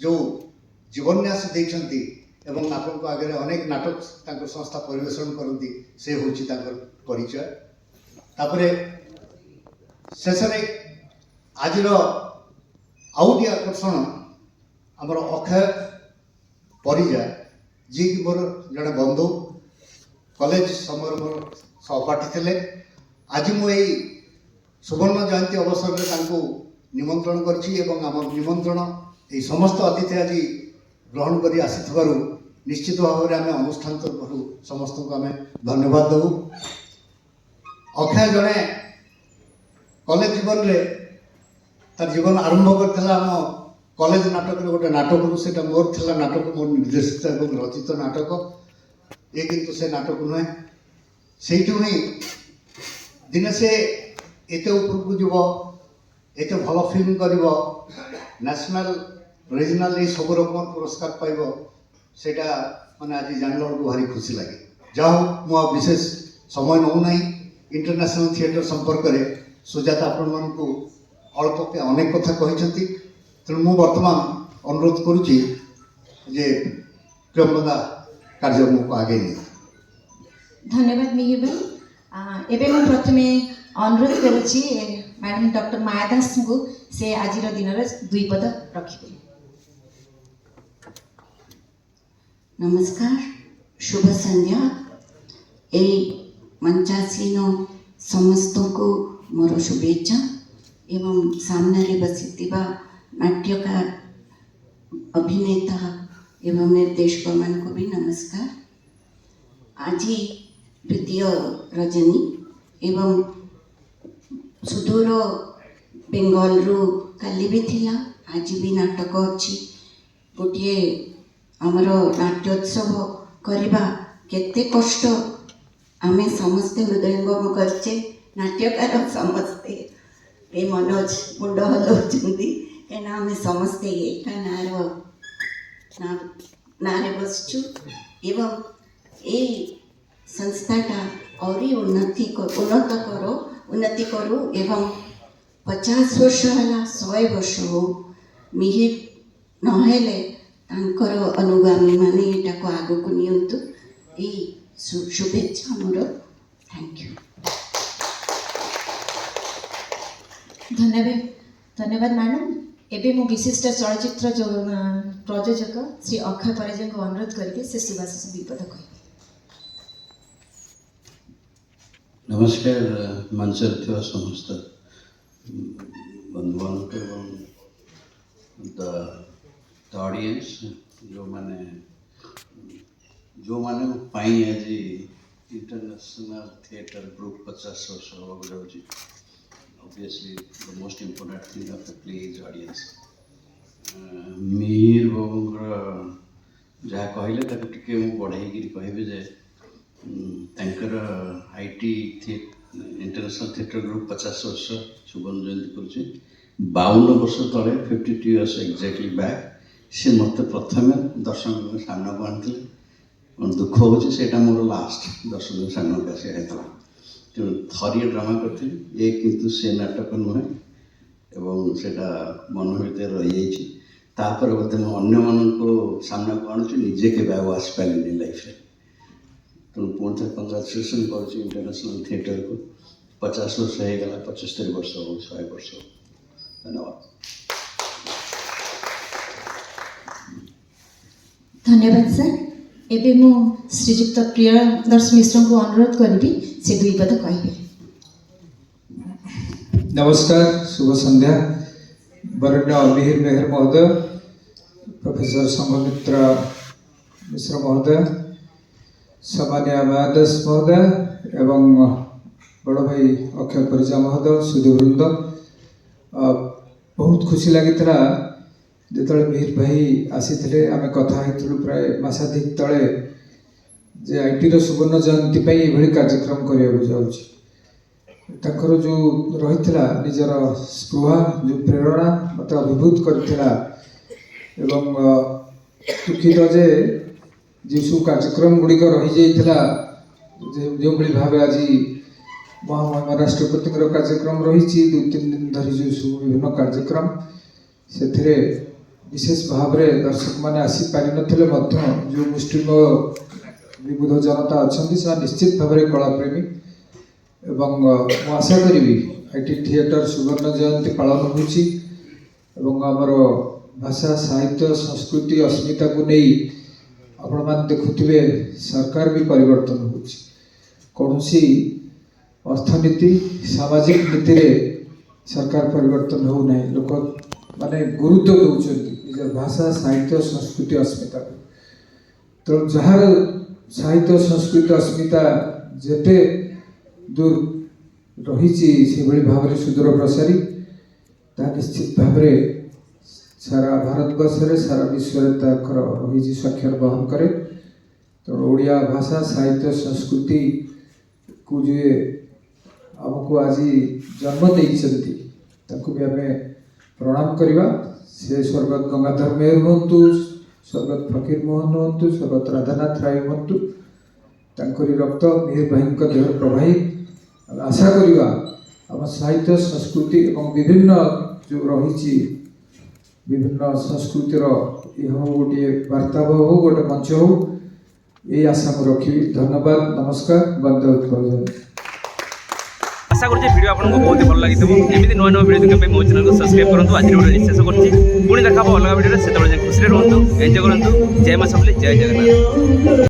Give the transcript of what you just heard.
जो जीवन्यास देइछंती एवं आपनको आगे अनेक नाटक तांको संस्था परिवेषण करती से होची तांकर परिचय तापरे शेषरे आजिर आउटी आकर्षण आमर अक्षय परिजा जी कि मोर जड़े बंधु कॉलेज समय मोर सहपाठी थे आज मुझे सुवर्ण जयंती अवसर में निमंत्रण करछि एवं आम निमंत्रण ये समस्त अतिथि आज ग्रहण कर आसी निश्चित भाव में आम अनुष्ठान तरफ समस्त को आम धन्यवाद देवु। अक्षय जड़े कॉलेज जीवन रे तार जीवन आरंभ करथिला आम कॉलेज नाटक रे गोटे नाटक से मोर थिला नाटक मोर निर्देशित एवं रचित नाटक ये किंतु से नाटक नुहे से ही दिने से एते उपरकू जीव एते भल फिल्म कर नेशनल रीजनल ये सब रकम पुरस्कार पाइब सेटा माने आज जानला बेलू भारी खुशी लगे। जाओ मु विशेष समय नौ ना इंटरनेशनल थिएटर संपर्क में सुजाता आपण मानू अल्प के अनेक कथा कहते तेणु मु बर्तमान अनुरोध करुच्ची जे प्रियंवदा कार्यक्रम को आगे नहीं। धन्यवाद मिहिर भाई। एबे मैं प्रथमे अनुरोध करुच्ची मैडम डॉक्टर माया दास को से आज दिन दुई पद रखिबे। नमस्कार, शुभ संध्या। ए मंचासीन समस्त को मोर शुभेच्छा एवं सामने बसीथिबा नाट्यकार अभिनेता एवं निर्देशक मान को भी नमस्कार। आज द्वितीय रजनी एवं सुदूर बेंगल रु काली भी थिला आज भी नाटक अच्छी गोटे आमर नाट्योत्सव करवा केते कष्ट आमे समस्ते हृदयंगम करचे नाट्यकार समस्ते ए मनोज मुंड हलाउछंती एना आमे समस्ते एका नारे बसचु एवं ए संस्थाटा और उन्नति करू एवं 50 वर्ष है 100 वर्ष हो मिहिर नहेले तांकर अनुगामी माने एटा को आगो को नियंतु ए शुभेच्छा मोर। Thank you. धन्यवाद मैडम। एबे मो विशिष्ट चलचित्र जो प्रयोजक श्री अक्षय परिजा को अनुरोध करके से शिवाशिष विपद कह। नमस्कार मंचर थी समस्त बंधुबान द ऑडियंस जो माने पाई आज इंटरनेशनल थिएटर ग्रुप 50 वर्ष होगा जाऊँगी obviously the most important thing of the play is audience. Mihir बाबूर जहाँ कहले टे बढ़ाई कहे जे तांकर आईटी इंटरनेशनल थिएटर ग्रुप 50 वर्ष सुवर्ण जयंती कर 52 वर्ष तले 52 इयर्स एक्जाक्टली बैक सी मत प्रथम दर्शक सामना को आनी दुख होटा मोर लास्ट दर्शक सामना को आसी तेणु थरिए ड्रामा करी ये किंतु से नाटक नुहे एवं सेटा मन भर रही जापर बोधे मुझे अन्य सामना को आणुची निजे के आस पारे लाइफ में तेणु पुणी थे कंग्राचुलेसन कर इंटरनेशनल थिएटर को 50 वर्ष होगा 75 वर्ष हो 100 वर्ष हो। धन्यवाद। धन्यवाद सर। एबे मु श्रीजुक्त प्रियदर्श मिश्र को अनुरोध करी से दुई पद कहे। नमस्कार, शुभ संध्या। वरण्य मिहिर मेहर महोदय, प्रोफेसर संघमित्र मिश्र महोदय, सामान्य मायादास महोदय एवं बड़ भाई अक्षय परिजा महोदय, सुधीवृंद, बहुत खुशी लगी जो मिहिर भाई आसी आम कथा प्राय मासाधिक तले जे आईटी सुवर्ण जयंती ये कार्यक्रम करने जाऊँगी जो रही निजर स्पृहा जो प्रेरणा मत अभिभूत करथिला एवं दुखित जे जो सब कार्यक्रम गुड़िक रही जाता जो भाव आज महामहिम राष्ट्रपति कार्यक्रम रही 2-3 दिन धरी जो सब विभिन्न कार्यक्रम से विशेष भाव में दर्शक मैंने आसीपार नथिले जो मुस्लिम विबुध जनता अच्छा से निश्चित भाव में कलाप्रेमी एवं मु आशा करी आईटी थिएटर सुवर्ण जयंती पालन होमर भाषा साहित्य संस्कृति अस्मिता को नहीं आपण मान देखुवे सरकार भी परिवर्तन होसी अर्थनीति सामाजिक नीति रे सरकार परिवर्तन हो ना लोक माने गुरुत्व दौरान निज भाषा साहित्य संस्कृति अस्मिता तो जहाँ साहित्य संस्कृति अस्मिता जेते दूर रही भाव में सुदूर प्रसारी ता निश्चित भाव में सारा भारतवर्ष में सारा विश्व रही स्वाक्षर बहन करे तो ओडिया भाषा साहित्य संस्कृति को जे आमको आज जन्म देती भी आम प्रणाम करवा से स्वर्गत गंगाधर मेहर हूँ स्वर्गत फकीर मोहन हूँ स्वर्गत राधानाथ राय हूँ तांकरी रक्त मिहिर भाई देह प्रवाहित आशा करवा आम साहित्य संस्कृति और विभिन्न जो रही विभिन्न संस्कृतिर हो गोटे वार्ताव हो गोटे मंच हो ये आशा मुझे रखी धन्यवाद नमस्कार वंदे उत्कल आशा करुँचे भिडियो आपको बहुत ही भल लगी एमती नुआ नुआ भिडियो देखने मो चैनल को सब्सक्राइब करूँ आज भिडियो शेष करुँची पुणी देखा अलग भिडियो से खुशी रुहतु एंजय करूँ जय मां सबली जय जगन्नाथ।